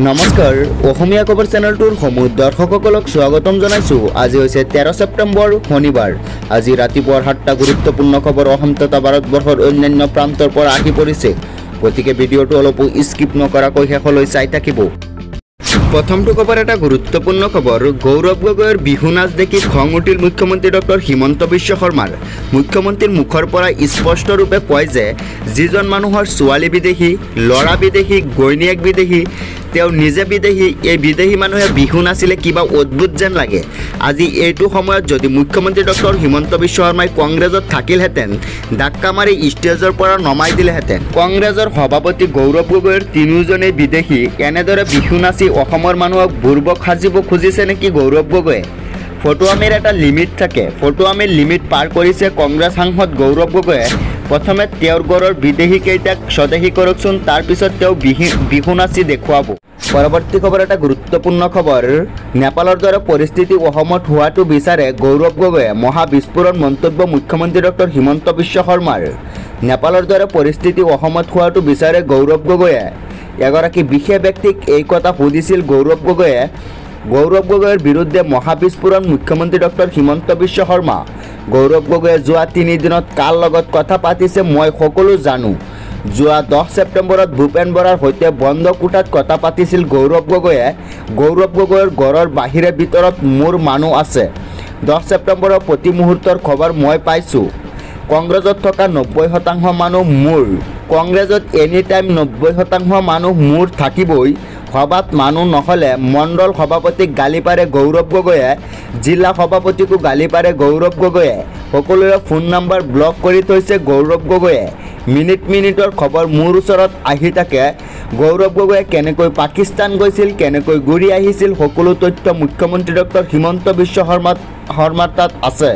নমস্কাৰ অসমীয়া খবৰ চেনেলটোৰ সমূহ দৰ্শকসকলক স্বাগতম জনাইছো। আজি হৈছে 13 ছেপ্টেম্বৰ শনিবাৰ। আজি ৰাতিপুৱাৰ 7টা গুৰুত্বপূৰ্ণ খবৰ অসম তথা ভাৰতবৰ্ষৰ অন্যান্য প্ৰান্তৰ পৰা আহি পৰিছে, গতিকে ভিডিঅ'টো অলপো স্কিপ নকৰাকৈ শেষলৈ চাই থাকিব। প্ৰথমটো খবৰ এটা গুৰুত্বপূৰ্ণ খবৰ। গৌৰৱ গগৈৰ বিহু নাচ দেখি খং উঠিল মুখ্যমন্ত্ৰী ডক্টৰ হিমন্ত বিশ্ব শৰ্মাৰ। মুখ্যমন্ত্ৰীৰ মুখৰ পৰা স্পষ্টৰূপে কয় যে যিজন মানুহৰ ছোৱালী বিদেশী, ল'ৰা বিদেশী, গৈনীয়েক বিদেশী, তেওঁ নিজে বিদেশী, এই বিদেশী মানুহে বিহু নাচিলে কিবা অদ্ভুত যেন লাগে। আজি এইটো সময়ত যদি মুখ্যমন্ত্ৰী ডক্টৰ হিমন্ত বিশ্ব শৰ্মাই কংগ্ৰেছত থাকিলহেঁতেন, ধাক্কা মাৰি ষ্টেজৰ পৰা নমাই দিলেহেঁতেন। কংগ্ৰেছৰ সভাপতি গৌৰৱ গগৈৰ তিনিওজনেই বিদেশী, এনেদৰে বিহু নাচি অসমৰ মানুহক বুৰ্বক সাজিব খুজিছে নেকি গৌৰৱ গগৈয়ে? ফটোৱামিৰ এটা লিমিট থাকে, ফটোৱামিৰ লিমিট পাৰ কৰিছে কংগ্ৰেছ সাংসদ গৌৰৱ গগৈয়ে। প্ৰথমে তেওঁৰ ঘৰৰ বিদেশী কেইটাক স্বদেশী কৰকচোন, তাৰপিছত তেওঁ বিহু নাচি দেখুৱাব। পৰৱৰ্তী খবৰ এটা গুৰুত্বপূৰ্ণ খবৰ। নেপালৰ দৰে পৰিস্থিতি অসমত হোৱাটো বিচাৰে গৌৰৱ গগৈয়ে। মহা বিস্ফোৰণ মন্তব্য মুখ্যমন্ত্ৰী ডক্টৰ হিমন্ত বিশ্ব শৰ্মাৰ। নেপালৰ দৰে পৰিস্থিতি অসমত হোৱাটো বিচাৰে গৌৰৱ গগৈয়ে। এগৰাকী বিশেষ ব্যক্তিক এই কথা সুধিছিল গৌৰৱ গগৈয়ে। গৌৰৱ গগৈৰ বিৰুদ্ধে মহাবিস্ফোৰণ মুখ্যমন্ত্ৰী ডক্টৰ হিমন্ত বিশ্ব শৰ্মা। গৌৰৱ গগৈয়ে যোৱা 3 দিনত কাৰ লগত কথা পাতিছে মই সকলো জানো। যোৱা 10 ছেপ্টেম্বৰত ভূপেন বৰাৰ সৈতে বন্ধ কোঠাত কথা পাতিছিল গৌৰৱ গগৈয়ে। গৌৰৱ গগৈৰ ঘৰৰ বাহিৰে ভিতৰত মোৰ মানুহ আছে। 10 ছেপ্টেম্বৰৰ প্ৰতি মুহূৰ্তৰ খবৰ মই পাইছোঁ। কংগ্ৰেছত থকা 90% মানুহ মোৰ। কংগ্ৰেছত এনি টাইম 90% মানুহ মোৰ থাকিবই। সভাত মানুহ নহ'লে মণ্ডল সভাপতিক গালি পাৰে গৌৰৱ গগৈয়ে, জিলা সভাপতিকো গালি পাৰে গৌৰৱ গগৈয়ে। সকলোৰে ফোন নম্বৰ ব্লক কৰি থৈছে গৌৰৱ গগৈয়ে। মিনিটৰ খবৰ মোৰ ওচৰত আহি থাকে। গৌৰৱ গগৈয়ে কেনেকৈ পাকিস্তান গৈছিল, কেনেকৈ ঘূৰি আহিছিল, সকলো তথ্য মুখ্যমন্ত্ৰী ডক্টৰ হিমন্ত বিশ্ব শৰ্মাৰ তাত আছে।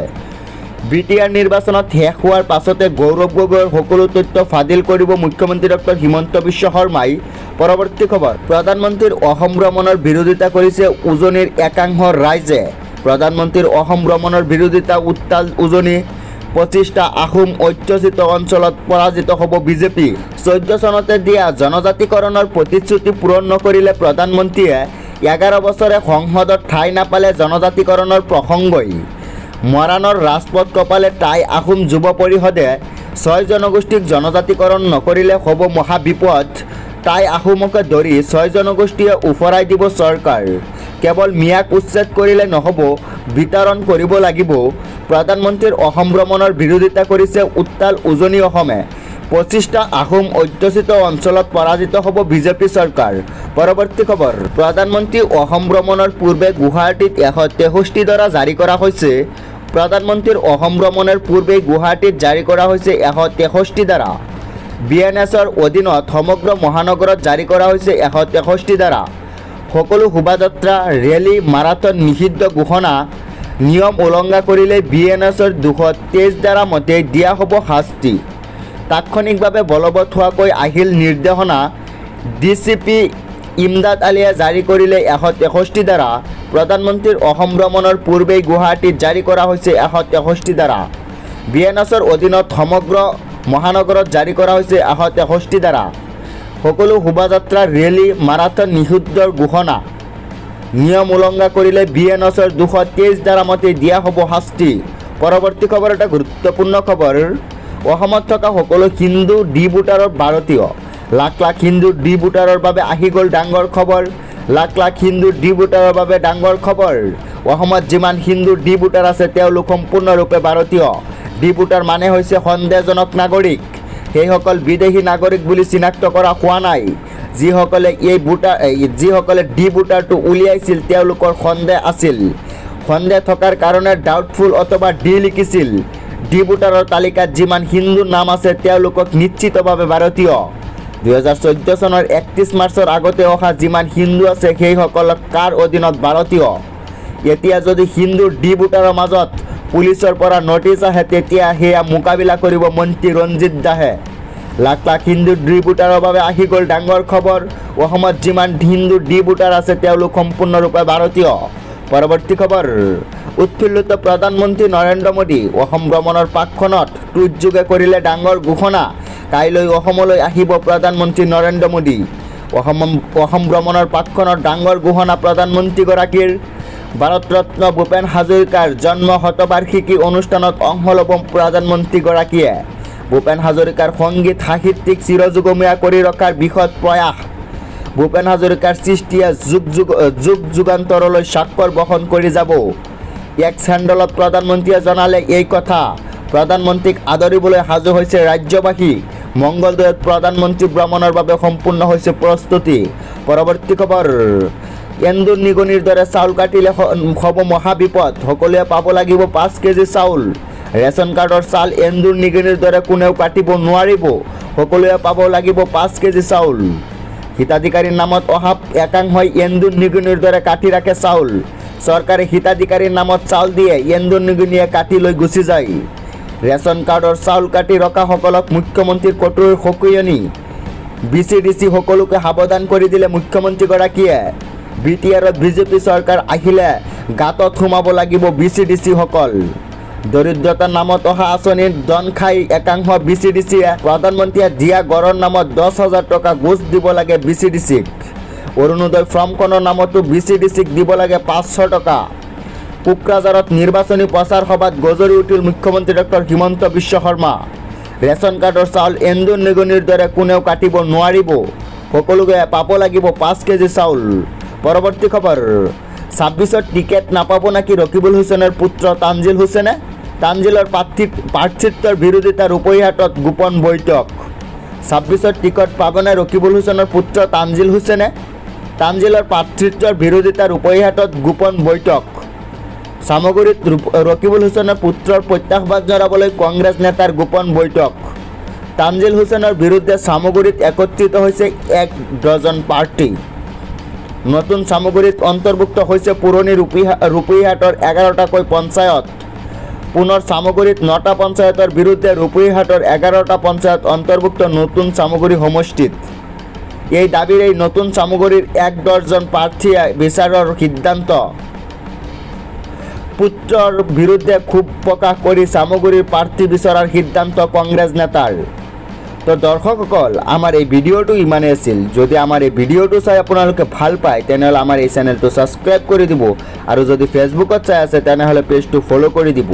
BTR নিৰ্বাচনত শেষ হোৱাৰ পাছতে গৌৰৱ গগৈৰ সকলো তথ্য ফাদিল কৰিব মুখ্যমন্ত্ৰী ডক্টৰ হিমন্ত বিশ্ব শৰ্মাই। পৰৱৰ্তী খবৰ। প্ৰধানমন্ত্ৰীৰ অসম ভ্ৰমণৰ বিৰোধিতা কৰিছে উজনিৰ একাংশ ৰাইজে। প্ৰধানমন্ত্ৰীৰ অসম ভ্ৰমণৰ বিৰোধিতা উত্তাল উজনি। 25টা আহোম অধ্যুষিত অঞ্চলত পৰাজিত হ'ব বিজেপি। 14 চনতে দিয়া জনজাতিকৰণৰ প্ৰতিশ্ৰুতি পূৰণ নকৰিলে প্ৰধানমন্ত্ৰীয়ে। 11 বছৰে সংসদত ঠাই নাপালে জনজাতিকৰণৰ প্ৰসংগই। মৰাণৰ ৰাজপথ কপালে টাই আহোম যুৱ পৰিষদে। 6 জনগোষ্ঠীক জনজাতিকৰণ নকৰিলে হ'ব মহাবিপদ। টাই আহোমকে ধৰি 6 জনগোষ্ঠীয়ে উফৰাই দিব চৰকাৰ। কেৱল মিয়াক উচ্ছেদ কৰিলে নহ'ব, বিতৰণ কৰিব লাগিব। প্ৰধানমন্ত্ৰীৰ অসম ভ্ৰমণৰ বিৰোধিতা কৰিছে উত্তাল উজনি অসমে। 25টা আহোম অধ্যুষিত অঞ্চলত পৰাজিত হ'ব বিজেপি চৰকাৰ। পৰৱৰ্তী খবৰ। প্ৰধানমন্ত্ৰী অসম ভ্ৰমণৰ পূৰ্বে গুৱাহাটীত 163 ধাৰা জাৰি কৰা হৈছে। প্ৰধানমন্ত্ৰীৰ অসম ভ্ৰমণৰ পূৰ্বে গুৱাহাটীত জাৰি কৰা হৈছে 163 ধাৰা। BNSৰ অধীনত সমগ্ৰ মহানগৰত জাৰি কৰা হৈছে 163 ধাৰা। সকলো শোভাযাত্ৰা, ৰেলী, মাৰাথন নিষিদ্ধ ঘোষণা। নিয়ম উলংঘা কৰিলে BNSৰ 223 ধাৰা মতে দিয়া হ'ব শাস্তি। তাৎক্ষণিকভাৱে বলবৎ হোৱাকৈ আহিল নিৰ্দেশনা। DCP ইমদাদ আলীয়ে জাৰি কৰিলে 163 ধাৰা। প্ৰধানমন্ত্ৰীৰ অসম ভ্ৰমণৰ পূৰ্বেই গুৱাহাটীত জাৰি কৰা হৈছে 163 ধাৰা। BNSৰ অধীনত সমগ্ৰ মহানগৰত জাৰি কৰা হৈছে 163 ধাৰা। সকলো শোভাযাত্ৰা, ৰেলী, মাৰাথন নিষিদ্ধৰ ঘোষণা। নিয়ম উলংঘা কৰিলে BNSৰ 223 ধাৰা মতে দিয়া হ'ব শাস্তি। পৰৱৰ্তী খবৰ এটা গুৰুত্বপূৰ্ণ খবৰ। অসমত থকা সকলো হিন্দু ডি ভোটাৰৰ ভাৰতীয়। লাখ লাখ হিন্দু ডি ভোটাৰৰ বাবে আহি গ'ল ডাঙৰ খবৰ। লাখ লাখ হিন্দু ডি ভোটাৰৰ বাবে ডাঙৰ খবৰ। অসমত যিমান হিন্দু ডি ভোটাৰ আছে তেওঁলোক সম্পূৰ্ণৰূপে ভাৰতীয়। ডি ভোটাৰ মানে হৈছে সন্দেহজনক নাগৰিক। সেইসকল বিদেশী নাগৰিক বুলি চিনাক্ত কৰা হোৱা নাই। যিসকলে ডি ভোটাৰটো উলিয়াইছিল তেওঁলোকৰ সন্দেহ আছিল। সন্দেহ থকাৰ কাৰণে ডাউটফুল অথবা ডি লিখিছিল। ডি ভোটাৰৰ তালিকাত যিমান হিন্দুৰ নাম আছে তেওঁলোকক নিশ্চিতভাৱে ভাৰতীয়। 2014 চনৰ 31 মাৰ্চৰ আগতে অহা যিমান হিন্দু আছে সেইসকলক কাৰ অধীনত ভাৰতীয়। এতিয়া যদি হিন্দু ডি ভোটাৰৰ মাজত পুলিচৰ পৰা নটিচ আহে তেতিয়া সেয়া মোকাবিলা কৰিব মন্ত্ৰী ৰঞ্জিত দাসে। লাখ লাখ হিন্দু ডি ভোটাৰৰ বাবে আহি গ'ল ডাঙৰ খবৰ। অসমত যিমান হিন্দু ডি ভোটাৰ আছে তেওঁলোক সম্পূৰ্ণৰূপে ভাৰতীয়। পৰৱৰ্তী খবৰ। উৎফুল্লিত প্ৰধানমন্ত্ৰী নৰেন্দ্ৰ মোদী অসম ভ্ৰমণৰ পাকখনত টুইটযোগে কৰিলে ডাঙৰ ঘোষণা। কাইলৈ অসমলৈ আহিব প্ৰধানমন্ত্ৰী নৰেন্দ্ৰ মোদী। অসম ভ্ৰমণৰ পাকখনৰ ডাঙৰ গহনা প্ৰধানমন্ত্ৰীগৰাকীৰ। ভাৰতৰত্ন ভূপেন হাজৰিকাৰ জন্ম শতবাৰ্ষিকী অনুষ্ঠানত অংশ ল'ব প্ৰধানমন্ত্ৰীগৰাকীয়ে। ভূপেন হাজৰিকাৰ সংগীত সাহিত্যিক চিৰযুগমীয়া কৰি ৰখাৰ বৃহৎ প্ৰয়াস। ভূপেন হাজৰিকাৰ সৃষ্টিয়ে যুগ যুগান্তৰলৈ স্বাক্ষৰ বহন কৰি যাব। এক্স হেণ্ডলত প্ৰধানমন্ত্ৰীয়ে জনালে এই কথা। প্ৰধানমন্ত্ৰীক আদৰিবলৈ সাজু হৈছে ৰাজ্যবাসী। মংগলদৈত প্ৰধানমন্ত্ৰী ভ্ৰমণৰ বাবে সম্পূৰ্ণ হৈছে প্ৰস্তুতি। পৰৱৰ্তী খবৰ, এন্দুৰ নিগনিৰ দৰে চাউল কাটিলে হ'ব মহাবিপদ। সকলোৱে পাব লাগিব 5 কেজি চাউল। ৰেচন কাৰ্ডৰ চাউল এন্দুৰ নিগনিৰ দৰে কোনেও কাটিব নোৱাৰিব। সকলোৱে পাব লাগিব 5 কেজি চাউল। হিতাধিকাৰীৰ নামত অহা একাংশই এন্দুৰ নিগনিৰ দৰে কাটি ৰাখে চাউল। চৰকাৰে হিতাধিকাৰীৰ নামত চাউল দিয়ে, এন্দুৰ নিগনিয়ে কাটি লৈ গুচি যায়। ৰেচন কাৰ্ডৰ চাউল কাটি ৰখাসকলক মুখ্যমন্ত্ৰীৰ কঠোৰ সকিয়নি। BCDC সকলোকে সাৱধান কৰি দিলে মুখ্যমন্ত্ৰীগৰাকীয়ে। BTRত বিজেপি চৰকাৰ আহিলে গাঁতত সোমাব লাগিব BCDC সকল। দৰিদ্ৰতাৰ নামত অহা আঁচনিৰ ধন খাই একাংশ BCDCয়ে প্ৰধানমন্ত্ৰীয়ে দিয়া গড়ৰ নামত 10,000 টকা ঘোচ দিব লাগে BCDCক। অৰুণোদয় ফৰ্মখনৰ নামতো BCDCক দিব লাগে 500 টকা। কোকৰাঝাৰত নিৰ্বাচনী প্ৰচাৰ সভাত গজৰি উঠিল মুখ্যমন্ত্ৰী ডক্টৰ হিমন্ত বিশ্ব শৰ্মা। ৰেচন কাৰ্ডৰ চাউল এন্দুৰ নিগনিৰ দৰে কোনেও কাটিব নোৱাৰিব। সকলোকে পাব লাগিব 5 কেজি চাউল। পৰৱৰ্তী খবৰ, 26ত টিকেট নাপাব নেকি ৰকিবুল হুছেইনৰ পুত্ৰ তানজিল হুছেইনে? তানজিলৰ প্ৰাৰ্থিত্বৰ বিৰোধিতা ৰূপহীহাটত গোপন বৈঠক। 26ত টিকট পাবনে ৰকিবুল হুছেইনৰ পুত্ৰ তানজিল হুছেইনে? তানজিলৰ প্ৰাৰ্থিত্বৰ বিৰোধিতা ৰূপহীহাটত গোপন বৈঠক। চামগুৰিত ৰকিবুল হুছেইনৰ পুত্ৰৰ প্ৰত্যাহ্বান জনাবলৈ কংগ্ৰেছ নেতাৰ গোপন বৈঠক। তানজিল হুছেইনৰ বিৰুদ্ধে চামগুৰিত একত্ৰিত হৈছে 1 ডজন প্ৰাৰ্থী। নতুন চামগুৰিত অন্তৰ্ভুক্ত হৈছে পুৰণি ৰূপহীহাটৰ 11টাকৈ পঞ্চায়ত। পুনৰ চামগুৰিত 9টা পঞ্চায়তৰ বিৰুদ্ধে ৰূপহীহাটৰ 11টা পঞ্চায়ত অন্তৰ্ভুক্ত নতুন চামগুৰি সমষ্টিত। এই দাবীৰে নতুন চামগুৰিৰ 1 ডজন প্ৰাৰ্থীয়ে বিচাৰৰ সিদ্ধান্ত। পুত্ৰৰ বিৰুদ্ধে ক্ষোভ প্ৰকাশ কৰি চামগুৰিৰ প্ৰাৰ্থী বিচৰাৰ সিদ্ধান্ত কংগ্ৰেছ নেতাৰ। তো দৰ্শকসকল, আমাৰ এই ভিডিঅ'টো ইমানেই আছিল। যদি আমাৰ এই ভিডিঅ'টো চাই আপোনালোকে ভাল পায় তেনেহ'লে আমাৰ এই চেনেলটো ছাবস্ক্ৰাইব কৰি দিব, আৰু যদি ফেচবুকত চাই আছে তেনেহ'লে পেজটো ফ'ল' কৰি দিব।